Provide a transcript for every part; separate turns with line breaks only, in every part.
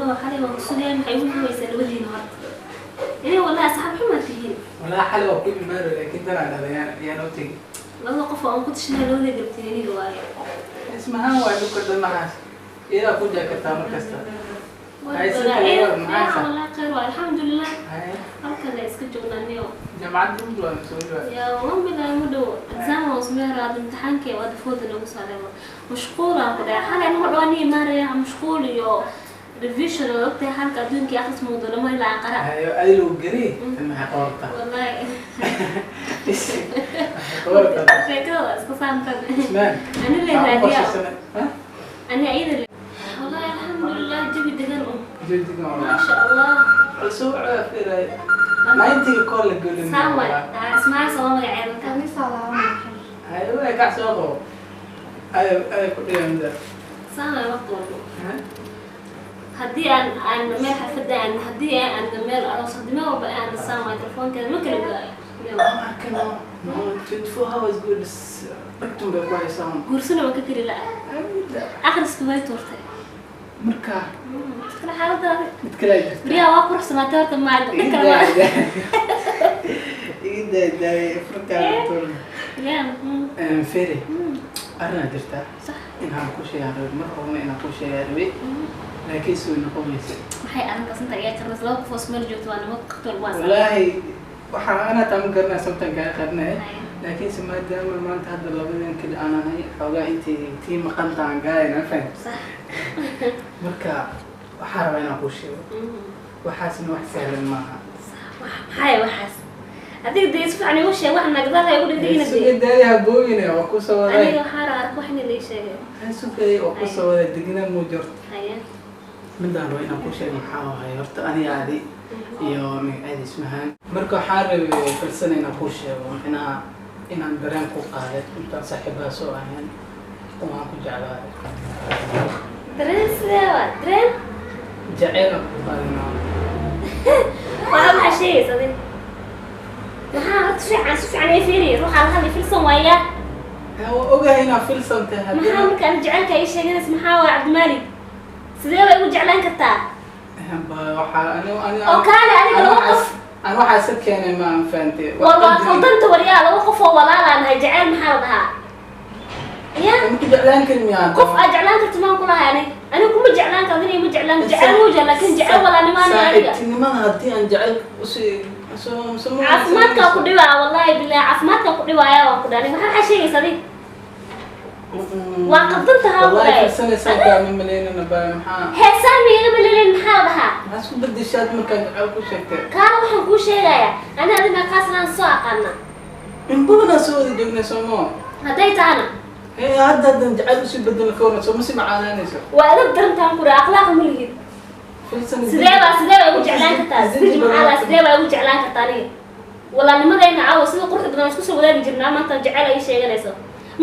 له حالي وصلي ما حيقول هو يسألوني النهارده إيه والله أصحاب حمى فيهين
ولا حلوة كل مرة لكن ترى على يعني لو تيجي
والله قفوا أنا كنتش أنا لوني جبتيني رواية
اسمها هو عندك كده معاش إيه أقول لك كتامر كسر هاي ست
إيه
معاش
والله خير والحمد لله
هاي
هلكن لا يسكت جونا اليوم
جماعة دول ولا مسوي
يا رب لا مدو exam وسمير هذا امتحان كي ودفوت إنه وصاره مشغولة كده حالا إنه راني مرة مشغول يو ريفيشن وقت حالك أدون كي أخذ موضوع لما يلا قرأ
هاي أي لو جري أنا حقورتها
والله
حقورتها
فكرة اسقسام كده
اسمع
أنا اللي هادية
ها
أنا أيضا اللي والله الحمد لله جبت دقن
جلدك
ما شاء الله
الأسبوع في راي ما أنت الكل تقول
سامر اسمعي صوامي عينك
كان صلاة
هاي ولا كعسوقه أي كل يوم ده
سامر وقت والله
ها
هدي أن ميل حفظة أن هدي أن ميل أروس هدي ما هو بقى أن السامر تلفون كذا ما كله بقى
ما كان ما 24 hours good بس بكتم بقى سام
قرصنا ما كتير لا آخر سكوي تورته
مركا
كل حاجة ده
متكلم
بريا واقف سما تورته ما عندك
إيه ده فرقة طول
يا
فيري أنا درتها
صح
إنها كل شيء يعني مرة وما إنها كل شيء يعني لكن سوي نقوم يصير
maxay arrinkaas inta iga karnas laba qof oo smeel joogto waa nimo qaqtor waa
والله waxaan ana tam garna sabtan ka qadnay laakiin maadaama maanta hadda labadan kale aan ahay xogaa intii maqantaan gaayna faham
صح
marka waxaan rabaa inaan ku sheego waxaasna wax sahlan maaha
maxay waxaas adiga dees fiican igu sheeg wax nagdada ay u dhigayna
suuqa daaya booyina waa ku soo waday
aniga waxaan rabaa wax inay sheegay
suuqa waa ku soo waday digna mu jirto
haya
midaan waa inaan ku sheego maxaa wahay horta aniga aadi iyo magaceeda ismahaan marka waxaan rabay farsan inaan ku sheego inaan dareen ku qaaday intaan saaxiibaa soo ahayn waan ku jeclaaday
dareen sidee waa dareen
jacayl aan ku qaaday
waa maxaa sheegaysa adiga maxaa si fiican ay fiiriyo ruuxa la hadlay filsan waaya
waa ogahay inaan filsan tahay
maxaa marka aan jecelka ay sheeganaysa maxaa waa cabdimaalik sidee bay ugu jeclaan kartaa oo kaale adiga laba qof
aan waxaa isa keenay ma aan fahantay
waa khaldanta waryaa laba qof oo walaalaanahay jecel maxaa la dhahaa ya
mku jeclaan karin miyaan
qof aad jeclaan karto maan kulahay aniga kuma jeclaan karto inay ma jeclaan jecel wuu jecel laakiin jecel walaalnimaana aniga
saaxiibtinimada haddii aan jecel
caafimaadkaa ku dhibaa wallahi billahi caafimaadkaa ku dhibaaya waan ku dhaani maxaa sheegaysa adiga waa qaldantaha
wallahi farsanaysaa kaama malaynana baa maxaa
heesaan miyaga malaleyn maxaa la dhahaa
maxaa isku bedeshaad markaan jecel ku sheegtay
kaana waxaan kuu sheegayaa ani adiga kaasnaan soo aqaana
in badanaa soo wada joognay soomo
hadday tahana
hadda haddan jecel usii bedelo ka waran soo ma si macaanaanayso
waa adab darantaan ku dhaha akhlaaq ma lihid sidee baa ugu jeclaan kartaa sidii maxaa sidee baa ugu jeclaan kartaa aniga walaalnimadayna caawa sida quruxda badan isku soo wadaagi jirnaa maanta jecel ay sheeganayso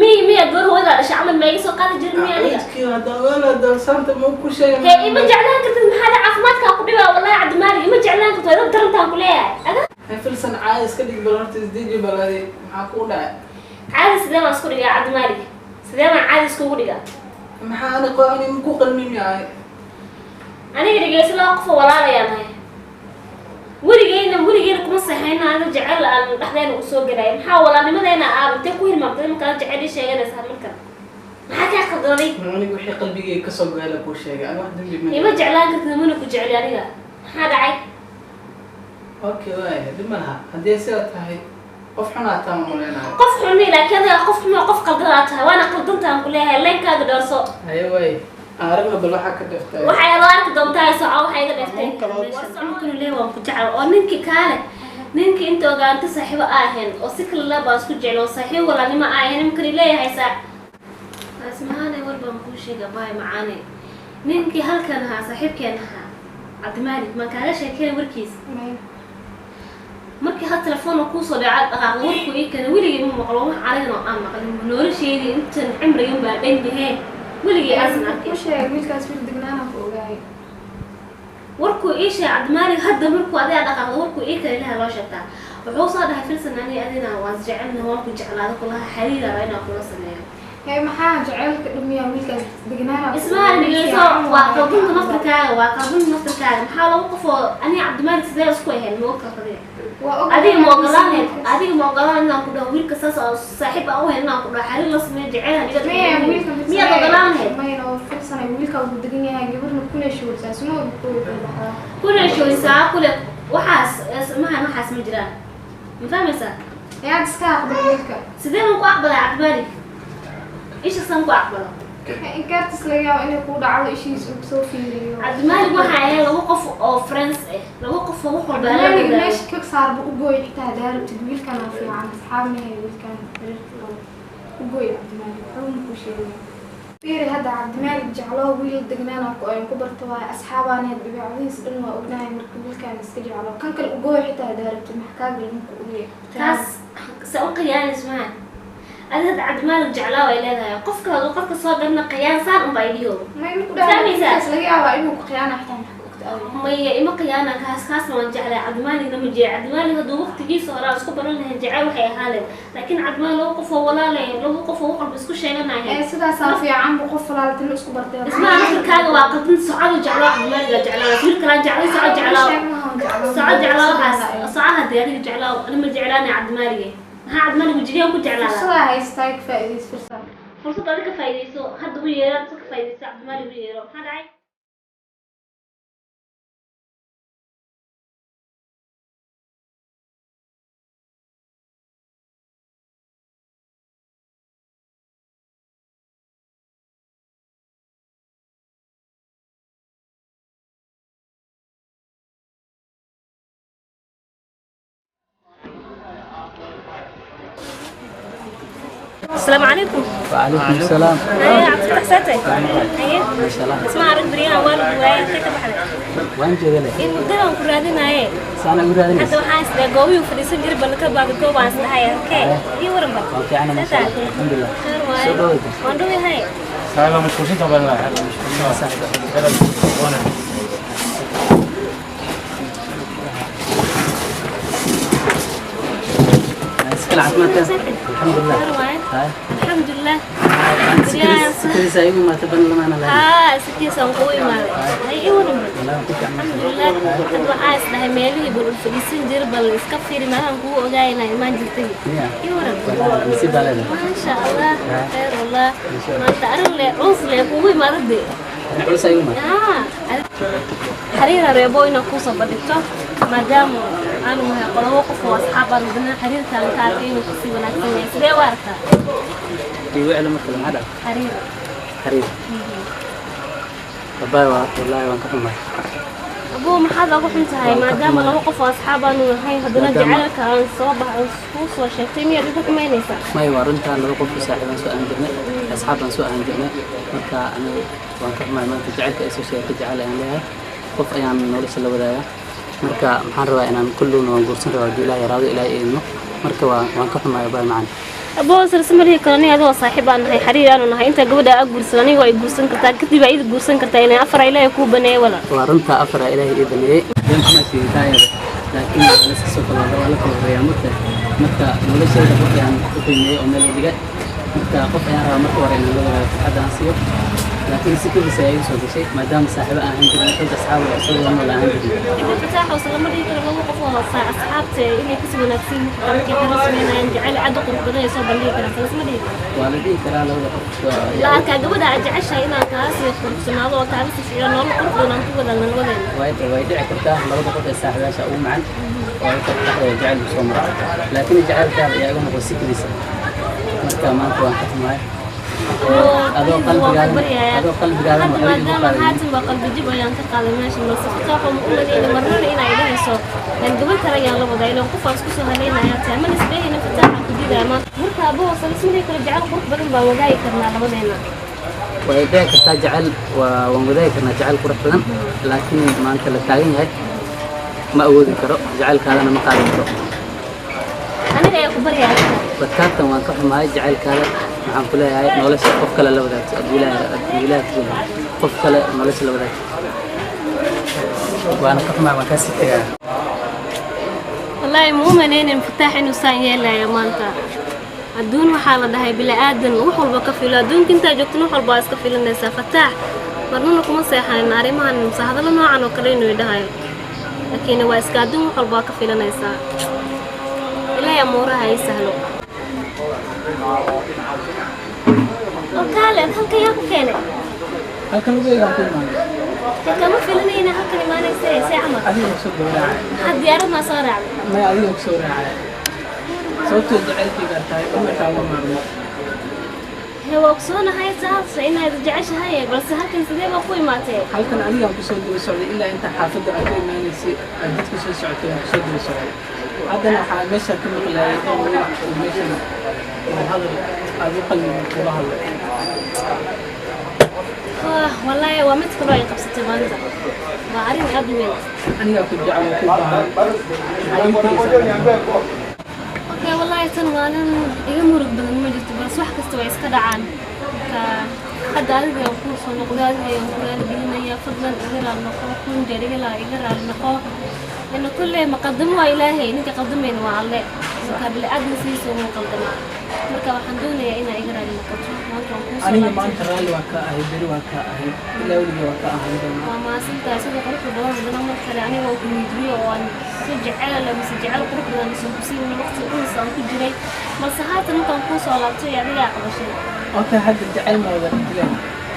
miya goor hooyada dhashay camal ma iga soo qaadi jirin miya aniga
hadda wala dalsanta ma ku sheegan
hee ima jeclaan kartid maxaa caafimaadkaa ku dhibaa wallahi cabdimaalik ima jeclaan karto adab darantaan ku leeyahay
hay filsan caadi iska dhig bal horta isdeji baladi maxaa kuu dhacay
caadi sidee baan isku dhigaa cabdimaalik sidee baan caadi iskugu dhigaa
maxaa ani ku qalmin yahay
aniga dhegeyso laba qof oo walaalayaan nahay weligeyna kuma saxayna aniga jecel aan dhexdeena u soo galay maxaa walaalnimadeena aab intee ku hilmaamtay markaa jecel ii sheeganaysaa marka maxaa kaa qaldanay
aniga wixii qalbigayga kasoo gaala kuu sheegay ani wax dambi ma
ima jeclaan kartid mana ku jeceli aniga maxaa dhacay
okay waay dhib ma laha haddii sidaa tahay qof xunaa taa ma maleynayo
qof xuni laakiin adiga qof xumo qof qaldanaa tahay waana qaldantaan ku leeyahay leenkaaga dhoorso
haye waay aragna bal waxaa ka dheftay
waxay la arki doontaa soco waxay iga dheftay socodkuna lee waan ku jecel oo ninkii kaale ninkii inta ogaanta saaxiibo ahayn oo si kale baan isku jecel oo saaxiib walaalnimo ahayn ninkani leeyahay asmahaanay war baan kuu sheega baay macaane ninkii halkan ahaa saaxiibkeen ahaa cabdimaalik maan kaaga sheekeen warkiis markii had telefoon kuu soo dhacay dhaqaaq warku ii kana weligii ma maqlo wax aragno aan maqlin nolosheedii intan cimrigan baa dhanbaheen weligii aasan arkay
sheeg wiilkaas wiil degnaana ku ogaay
warkuu ii sheeg cabdimaalik hadda markuu adiga dhaqaaqdo warkuu ii kale ilaha loo sheegtaa wuxuu soo dhahay filsan ani adina waan jecelna waan ku jeclaada kulaha xariira inaan kula sameeyo
هي محاها جعلك دمية ويلك دقناها
اسمها نيجيسو وقبلت نفركاga وقبلت نفركاga maxaa lagu qofo ani Cabdimaalik sidee isku yahay mooka qadee adiga ma ogolaan inaan ku dhaho wiilka saas oo saaxiib ah oo inaan ku dhaho xariir la sameeyo jecel aniga miya ogolaan
mayna firsana wiilka uu degan yahay gabarna kuna shooysaa suma
kuna shooysaa kule waxaas waxaas ma jiraan ma fahmaysaa
yaa iska aqbal wiilka
sidee uu ku aqbalay Cabdimaalik إيش الصنف أقبله؟
إن كانت تسلقها إنه يكون على إشي يسوي فيه.
عبد المالك ما حياه لو وقف أو فرنس لو وقف وقف
عبد المالك ليش كيف صار بقوي حتى دار تدويل كان في عن أصحابنا هي كان بقوي عبد المالك هو مكوشي. فيري هذا عبد المالك جعلوه ويل دقنانا كبر توا أصحابنا بيعويس إنه أبنائي مركبيل كان يستجي على كان كل بقوي حتى دار المحكاج المكوية.
تاس سأقول يعني اسمها أنا عبد المالك جعلاه إلى هذا قفك صار لنا قيان صار مبايديو
ما يمكن ده تسلقها إنه قيانة حتى
ما إما قيانة خاص ما جعله عبد المالك لما جاء عبد المالك هذا وقت جي صار أسكو برونه جعله وحي حاله لكن عبد المالك لو وقف ولا لا لو وقف وقف بس كل شيء لنا هي
سيدا صار في عم بقف ولا تلو أسكو برتين
اسمع نفس كذا واقف صعد جعله عبد المالك جعله كل كلام جعله صعد جعله صعد هذا جعله أنا من جعلاني عبد المالك ها عبد المالك وجريه وكنت جعلها
فرصة هاي ستايك فايدة
فرصة هذيك فايدة سو حد وياه سك فايدة عبد المالك وياه هذا عاي السلام عليكم.
وعليكم السلام.
هيا عبد الفتاح ساتي. هيا. اسمع رد برينا والد وياه كتب حلقة.
وين جدله؟
إيه مدرهم كرادين هاي.
سأنا كرادين.
حتى وحاس ده قوي وفريسة جرب لك بعد كوب عن هاي. أوكي. إيه ورم بقى.
أوكي أنا ما شاء الله. الحمد لله.
خير واي. وندوي هاي.
سلام مش كوشين طبعا لا.
الحمد لله.
الحمد لله.
سكري سايق ما تبان لما أنا
لا. سكري سانقوي ما. هاي ورم. الحمد لله. أدو عايز ده مالي يقولون فلسطين جرب الإسكافير ما هم هو جاينا ما جلتي. ورم.
نسيب على
ما شاء الله. خير والله. ما تعرف لي عصلي قوي ما ردي.
كل سايق ما.
حريرة ريبوينا قوسة بديتو. ما دام أنا ما يقولوا وقف وأصحابنا بدنا حريرة كان كاتين وكسي ونكسي سريع وارثة.
في علم مثلا هذا. حريرة. والله وانكم معي.
أبوه محاذ أبوه انتهى ما دام لو وقف وأصحابنا هاي هذول جعلك عن صباح الصوص وشتيمي يدك ما ينسى.
ما يوارنت لو وقف صاحبنا سؤال عندنا أصحابنا سؤال عندنا مركا أنا وانكم معي ما تجعلك أسوسيات تجعل يعني قف أيام نورس اللي بداية. marka maxaan rabaa inaan kulluuna waan guursan rabaa hadii Ilaahay raado Ilaahay idmo marka waan ka xumahay baa macaan
aboo sarsamari kalani adoo saaxiib aan nahay xariir aan nahay inta gabadha aad guursan aniga way guursan kartaa kadib ay guursan kartaa inay afar Ilaahay ku baneey wala
waa runta afar Ilaahay ii baneey ma tiidaayada laakiin la iska soo kala wala kala reeyay marka noloshayda waxaan ku qiimeeyay oo meel diga marka qof ayaan rabaa marka hore inaan la wadaag hadaan siiyo لكن سكر سيء سوى شيء ما دام صاحب عندنا كل أصحاب وصلوا لنا ولا عندنا.
إذا فتح وصل لما يقول الله وقفوا أصحاب اللي كسبوا نفسهم كي حرصنا ينجعل عدو قربنا يصاب اللي كنا فلس ما ليه.
والدي كلا لو
لا كجودة أرجع شيء أنا كاسي خرجنا هذا وكاسي شيء أنا نقول قربنا نقول لنا نقول.
وايد عكرتها ما بقول الصاحب عشان أقوم معن ويفتح ويجعل بسمرة لكن يجعل كاب يقوم بسكر يسمع. مركا ما أنت واحد معي. هذا قلب قال
ما دام هاتم وقلب جيبه ينتقل ماشي من الصفتاح ومؤمنين مرنا إلى إليه سو لأن قبل ترى يلا بدأ لو قفص كسر هلينا يا تعمل سبيه نفتح جديد ما مركب أبوه وصل اسمه يكون رجع قرب بدل بوجاي كنا على بدينا
وإذا كنت جعل ومذا كنا جعل قرب بدل لكن ما أنت للتعيين هاي ما أود كرو جعل كذا أنا ما قال كرو
أنا جاي أكبر يا
بكرت وان كحم هاي جعل كذا عم كلها هاي نولش قف كلا لودات ولا قف كلا نولش لودات وأنا كحم ما كاسي كذا
والله مو منين انفتاح إنه سان يلا يا مانتا adduun waxaa la dhahay bila'aadan wax walba ka filo adduunka intaa joogtana wax walba waa iska filanaysaa fataax marnana kuma seexanin arrimahan mise hadallo noocan oo kale inuu idhahayo laakiin waa iska adduun wax walba waa ka filanaysaa ilaahay amuuraha ay sahlo oo kaale halka yaa ku keenay
halkan ugu eegaan ku imaanay
kama filanayna halkan imaanaysa ee camal
adiga soo gowracay
had diyaarad ma soo raacday
ma adiga soo raacay sababtoo jacaylkayga tahay uma kaaga maarmo
هو أقصونا هاي ساس إنها تجعش هاي بس هالكن سدي ما قوي ماتي
halkan adiga ku soo diri socday ilaa inta xaafadda aad imaanaysay aad dadku soo socotay ku soo diri socday haddana waxaa meesha ka maqlaayay in meesha hadal aad u qalbiga kula hadlay
والله ومت كل واحد قصة بانزا ما أرين قبل من
aniga ku jecel ku baahan
أوكي والله تنوانا يمرق بدن ما جت بس واحد كستوى يسكت عن حد هذا يوم صنع هذا يوم قال بينا يا فضلا غير النقاط كون جري لا غير النقاط لأن كل مقدمه إلهي إنك قدمين وعلى قبل أدنى سيسو مقدمة مركب حمدوني يا إنا غير النقاط
aniga maanta raali waa ka ahay beri waa ka ahay ilaa weliga waa ka ahay
ما سنت سيدي قريب بدون بدنا مرحلة أنا وكميدري وأن سجعل لما سجعل قريب بدنا نسوي من وقت إنسان كجري ما سهات نكون نقص على طول يعني لا أقل شيء
okay hadda jecel ma wada dileen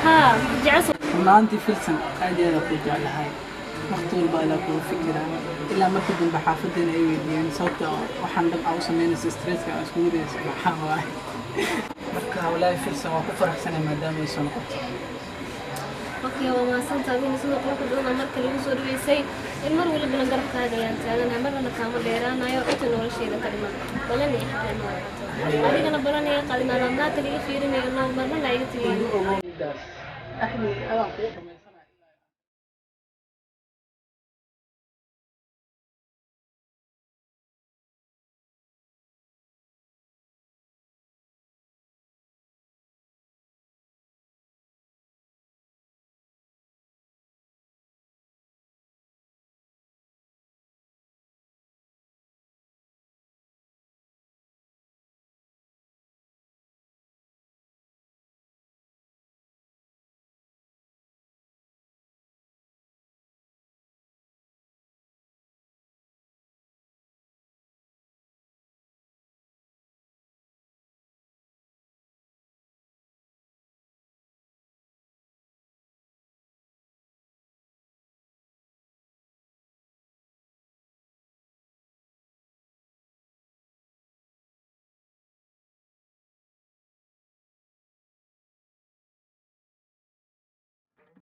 ها جعل
maantii filsan aadeeda ku jeclahay waqti walba ilaa ku fikiraa ilaa markii dambe xaafaddeena ay weydiiyeen sababta waxaan dhab u sameynaysa stresska aan isku wadaysa maxaa waaye marka walaahi filsan waa ku faraxsanay maadaama ay soo noqoto
أوكي وما سنت هذه نسوي قريب بدون مركز اللي يسوي بيسي المر ولا بنقرب هذا يعني أنا مرة نكمل ديرانا يا أنت ولا شيء كلمة ولا نيجي هذه أنا براني قال إن أنا ناتلي فيرني إنه مرة لا يتلي
أحمد